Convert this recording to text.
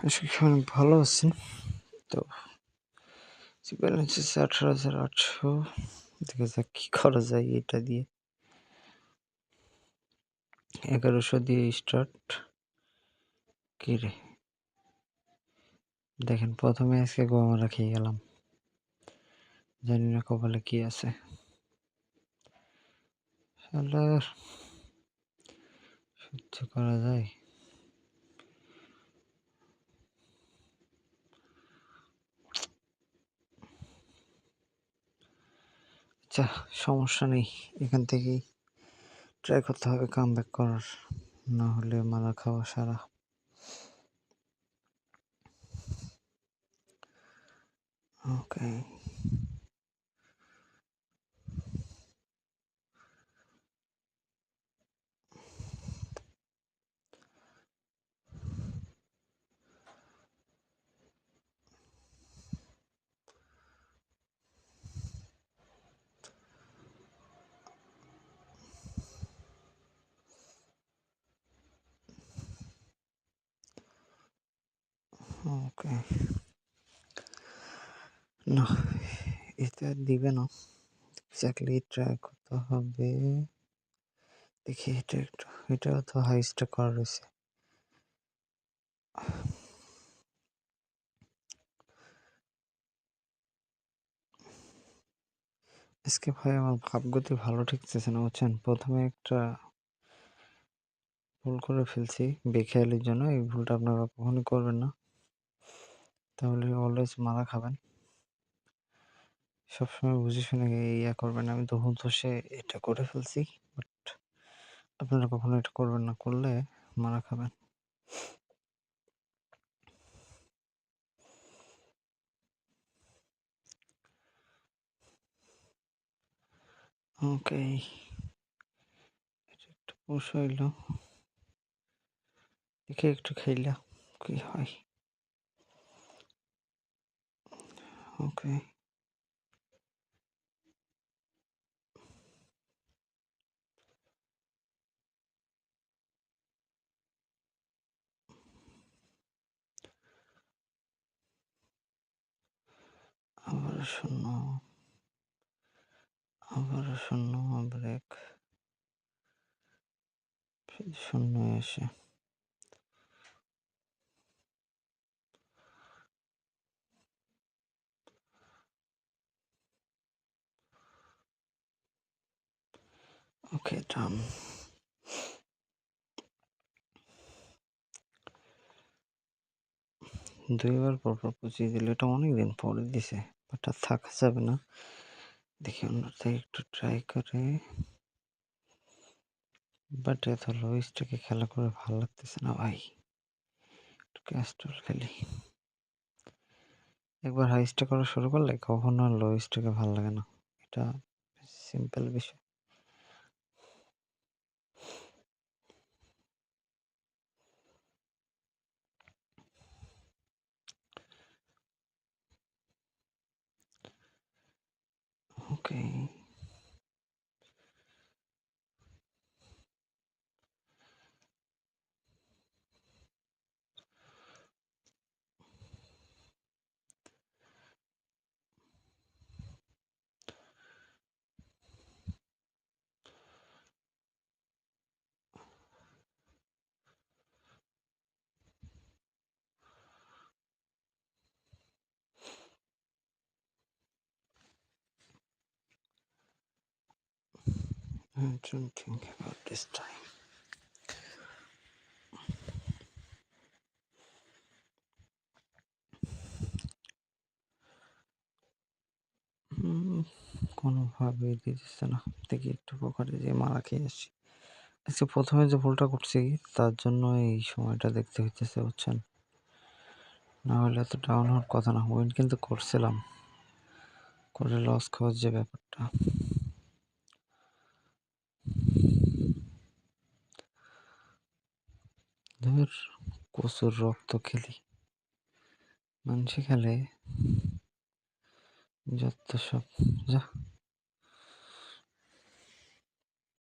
আজকে অনেক ভালো আছি। তো ব্যালেন্স আছে 18,800। দেখা যাক কি করা যায় এটা দিয়ে। 1100 দিয়ে স্টার্ট। কি রে, দেখেন প্রথমে আজকে গোয়ামারা খেয়ে গেলাম। জানি না কপালে কি আছে। শালার সহ্য করা যায়? আচ্ছা, সমস্যা নেই। এখান থেকেই ট্রাই করতে হবে কামব্যাক করার, না হলে মারা খাওয়া সারা। ওকে, ওকে। না, এটা দিবে না। এক্স্যাক্টলি ট্রাই করতে হবে। দেখি এটা তো হাই স্ট্যাক করা রয়েছে। আজকে ভাই আমার ভাবগতি ভালো ঠেকতেছে না, বুঝছেন। প্রথমে একটা ভুল করে ফেলছি বেখেয়ালির জন্য। এই ভুলটা আপনারা কখনোই করবেন না, তাহলে অলওয়েজ মারা খাবেন। সবসময় বুঝে শুনে ইয়া করবেন। আমি তো হুঁশ ধসে এটা করে ফেলছি, বাট আপনারা কখনো এটা করবেন না, করলে মারা খাবেন। ওকে, এটা একটু পুশ হইল। দেখে একটু খাইলা কি হয়। ওকে, আবার শূন্য, আবার শূন্য, আবার এক, শূন্য এসে। ওকে, ডান। দুইবার পরপর পুচিয়ে দিল, এটা অনেকদিন পরে দিছে, বাট আর থাকা যাবে না। দেখি অন্যথায় একটু ট্রাই করে, বাট এত লো স্ট্যাকে খেলা করে ভালো লাগতেছে না ভাই। একটু ক্যাস্টল খেলি। একবার হাই স্ট্যাক করা শুরু করলে কখনো আর লো স্ট্যাকে ভালো লাগে না, এটা সিম্পল বিষয়। ওকে, I don't think about this time. কোনোভাবেই দিতেছে না। দেখি একটু পকেটে যে মারা খেয়ে আসি। আজকে প্রথমে যে ভুলটা করছি তার জন্য এই সময়টা দেখতে হইতেছে, বুঝছেন। না হলে এত ডাউন হওয়ার কথা না। উইন কিন্তু করছিলাম, করে লস খাওয়ার যে ব্যাপারটা। ধর, কচুর রক্ত খেলি, মানুষে খেলে যত সব। যা